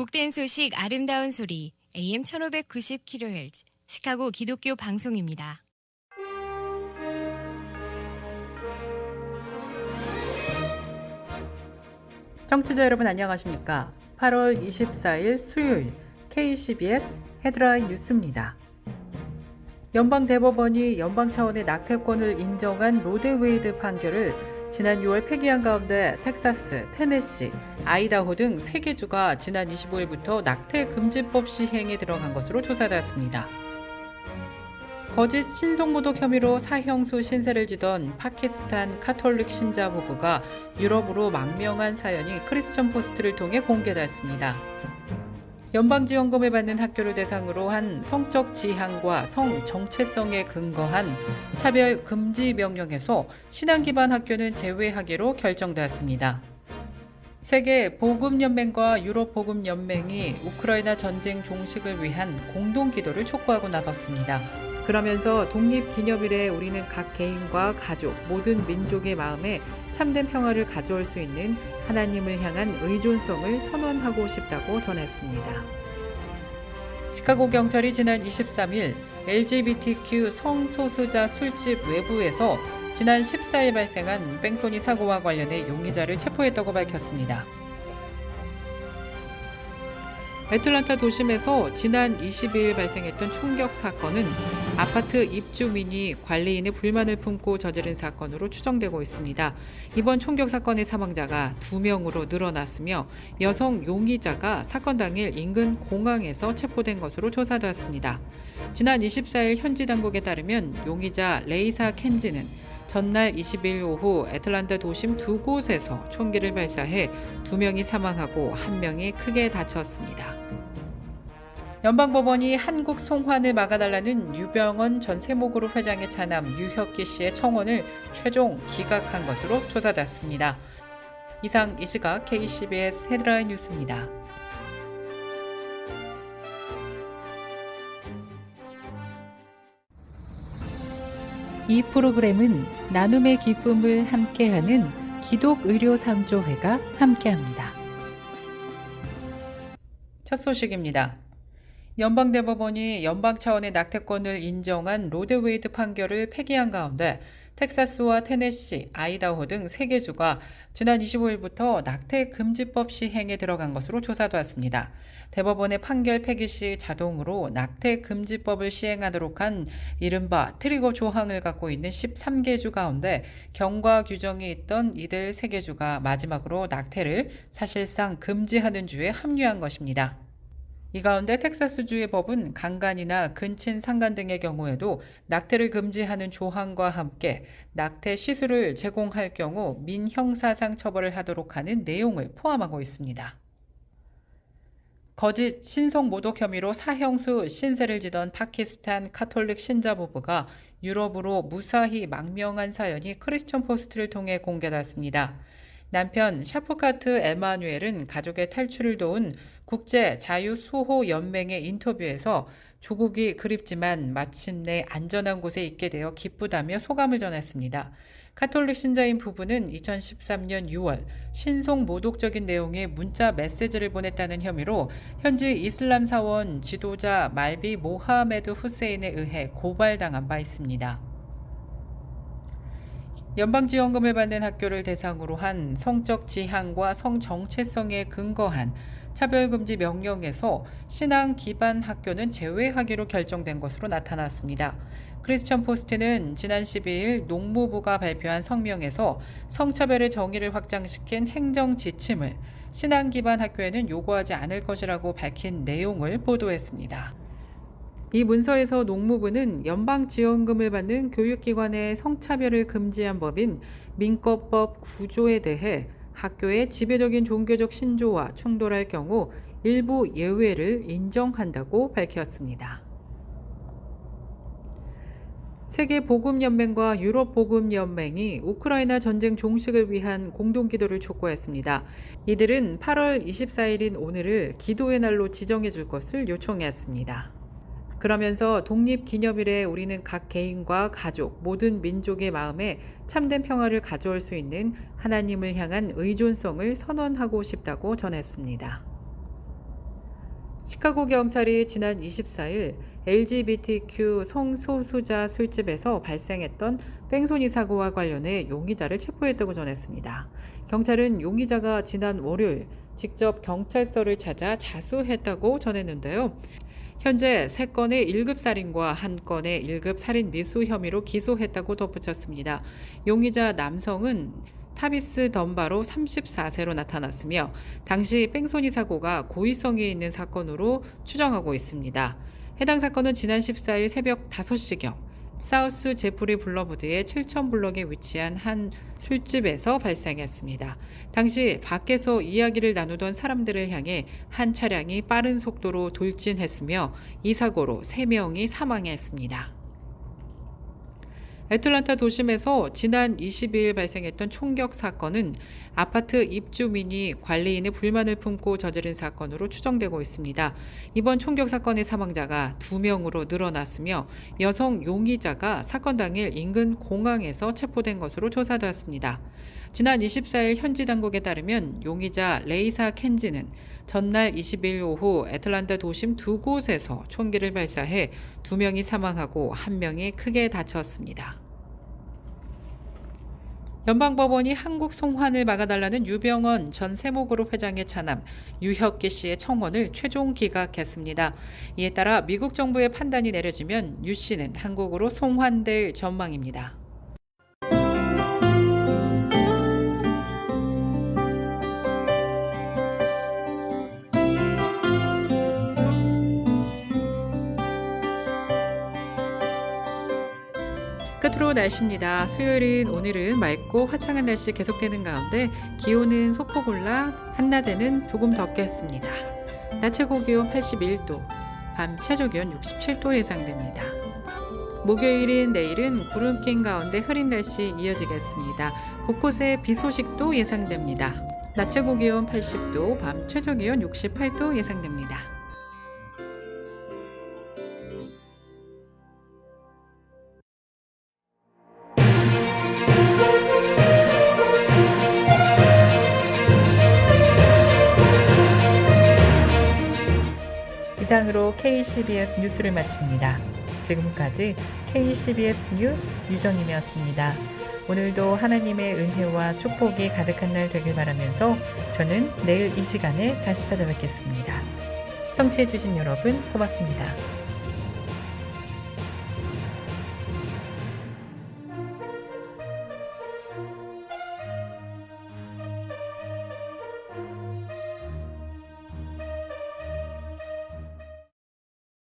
복된 소식 아름다운 소리 AM 1590kHz 시카고 기독교 방송입니다. 청취자 여러분 안녕하십니까? 8월 24일 수요일 KCBS 헤드라인 뉴스입니다. 연방대법원이 연방 차원의 낙태권을 인정한 로데웨이드 판결을 지난 6월 폐기한 가운데 텍사스, 테네시, 아이다호 등 3개 주가 지난 25일부터 낙태 금지법 시행에 들어간 것으로 조사되었습니다. 거짓 신성모독 혐의로 사형수 신세를 지던 파키스탄 카톨릭 신자 부부가 유럽으로 망명한 사연이 크리스천 포스트를 통해 공개됐습니다. 연방지원금을 받는 학교를 대상으로 한 성적 지향과 성 정체성에 근거한 차별 금지 명령에서 신앙 기반 학교는 제외하기로 결정되었습니다. 세계 복음연맹과 유럽 복음연맹이 우크라이나 전쟁 종식을 위한 공동 기도를 촉구하고 나섰습니다. 그러면서 독립기념일에 우리는 각 개인과 가족, 모든 민족의 마음에 참된 평화를 가져올 수 있는 하나님을 향한 의존성을 선언하고 싶다고 전했습니다. 시카고 경찰이 지난 23일 LGBTQ 성소수자 술집 외부에서 지난 14일 발생한 뺑소니 사고와 관련해 용의자를 체포했다고 밝혔습니다. 애틀란타 도심에서 지난 22일 발생했던 총격 사건은 아파트 입주민이 관리인의 불만을 품고 저지른 사건으로 추정되고 있습니다. 이번 총격 사건의 사망자가 2명으로 늘어났으며 여성 용의자가 사건 당일 인근 공항에서 체포된 것으로 조사되었습니다. 지난 24일 현지 당국에 따르면 용의자 레이사 켄지는 전날 20일 오후 애틀란타 도심 2곳에서 총기를 발사해 2명이 사망하고 1명이 크게 다쳤습니다. 연방법원이 한국 송환을 막아달라는 유병언 전 세무그룹 회장의 차남 유혁기 씨의 청원을 최종 기각한 것으로 조사됐습니다. 이상 이 시각 KCBS 헤드라인 뉴스입니다. 이 프로그램은 나눔의 기쁨을 함께하는 기독의료상조회가 함께합니다. 첫 소식입니다. 연방대법원이 연방 차원의 낙태권을 인정한 로데웨이드 판결을 폐기한 가운데 텍사스와 테네시, 아이다호 등 3개 주가 지난 25일부터 낙태 금지법 시행에 들어간 것으로 조사되었습니다. 대법원의 판결 폐기 시 자동으로 낙태 금지법을 시행하도록 한 이른바 트리거 조항을 갖고 있는 13개 주 가운데 경과 규정이 있던 이들 3개 주가 마지막으로 낙태를 사실상 금지하는 주에 합류한 것입니다. 이 가운데 텍사스주의 법은 강간이나 근친 상간 등의 경우에도 낙태를 금지하는 조항과 함께 낙태 시술을 제공할 경우 민형사상 처벌을 하도록 하는 내용을 포함하고 있습니다. 거짓 신성모독 혐의로 사형수 신세를 지던 파키스탄 카톨릭 신자 부부가 유럽으로 무사히 망명한 사연이 크리스천 포스트를 통해 공개됐습니다. 남편 샤프카트 에마누엘은 가족의 탈출을 도운 국제 자유수호 연맹의 인터뷰에서 조국이 그립지만 마침내 안전한 곳에 있게 되어 기쁘다며 소감을 전했습니다. 카톨릭 신자인 부부는 2013년 6월 신성 모독적인 내용의 문자 메시지를 보냈다는 혐의로 현지 이슬람 사원 지도자 말비 모하메드 후세인에 의해 고발당한 바 있습니다. 연방지원금을 받는 학교를 대상으로 한 성적 지향과 성 정체성에 근거한 차별금지 명령에서 신앙 기반 학교는 제외하기로 결정된 것으로 나타났습니다. 크리스천 포스트는 지난 12일 농무부가 발표한 성명에서 성차별의 정의를 확장시킨 행정 지침을 신앙 기반 학교에는 요구하지 않을 것이라고 밝힌 내용을 보도했습니다. 이 문서에서 농무부는 연방 지원금을 받는 교육기관의 성차별을 금지한 법인 민법법 9조에 대해 학교의 지배적인 종교적 신조와 충돌할 경우 일부 예외를 인정한다고 밝혔습니다. 세계 복음연맹과 유럽 복음연맹이 우크라이나 전쟁 종식을 위한 공동기도를 촉구했습니다. 이들은 8월 24일인 오늘을 기도의 날로 지정해 줄 것을 요청했습니다. 그러면서 독립기념일에 우리는 각 개인과 가족, 모든 민족의 마음에 참된 평화를 가져올 수 있는 하나님을 향한 의존성을 선언하고 싶다고 전했습니다. 시카고 경찰이 지난 24일 LGBTQ 성소수자 술집에서 발생했던 뺑소니 사고와 관련해 용의자를 체포했다고 전했습니다. 경찰은 용의자가 지난 월요일 직접 경찰서를 찾아 자수했다고 전했는데요. 현재 3건의 1급 살인과 1건의 1급 살인 미수 혐의로 기소했다고 덧붙였습니다. 용의자 남성은 타비스 덤바로 34세로 나타났으며 당시 뺑소니 사고가 고의성이 있는 사건으로 추정하고 있습니다. 해당 사건은 지난 14일 새벽 5시경 사우스 제프리 블러브드의 7,000블럭에 위치한 한 술집에서 발생했습니다. 당시 밖에서 이야기를 나누던 사람들을 향해 한 차량이 빠른 속도로 돌진했으며 이 사고로 3명이 사망했습니다. 애틀랜타 도심에서 지난 22일 발생했던 총격 사건은 아파트 입주민이 관리인의 불만을 품고 저지른 사건으로 추정되고 있습니다. 이번 총격 사건의 사망자가 2명으로 늘어났으며 여성 용의자가 사건 당일 인근 공항에서 체포된 것으로 조사되었습니다. 지난 24일 현지 당국에 따르면 용의자 레이사 켄지는 전날 20일 오후 애틀랜타 도심 2곳에서 총기를 발사해 2명이 사망하고 1명이 크게 다쳤습니다. 연방법원이 한국 송환을 막아달라는 유병언 전 세모그룹 회장의 차남 유혁기 씨의 청원을 최종 기각했습니다. 이에 따라 미국 정부의 판단이 내려지면 유 씨는 한국으로 송환될 전망입니다. 끝으로 날씨입니다. 수요일인 오늘은 맑고 화창한 날씨 계속되는 가운데 기온은 소폭 올라 한낮에는 조금 덥겠습니다. 낮 최고 기온 81도, 밤 최저 기온 67도 예상됩니다. 목요일인 내일은 구름 낀 가운데 흐린 날씨 이어지겠습니다. 곳곳에 비 소식도 예상됩니다. 낮 최고 기온 80도, 밤 최저 기온 68도 예상됩니다. 이상으로 KCBS 뉴스를 마칩니다. 지금까지 KCBS 뉴스 유정임이었습니다. 오늘도 하나님의 은혜와 축복이 가득한 날 되길 바라면서 저는 내일 이 시간에 다시 찾아뵙겠습니다. 청취해주신 여러분 고맙습니다.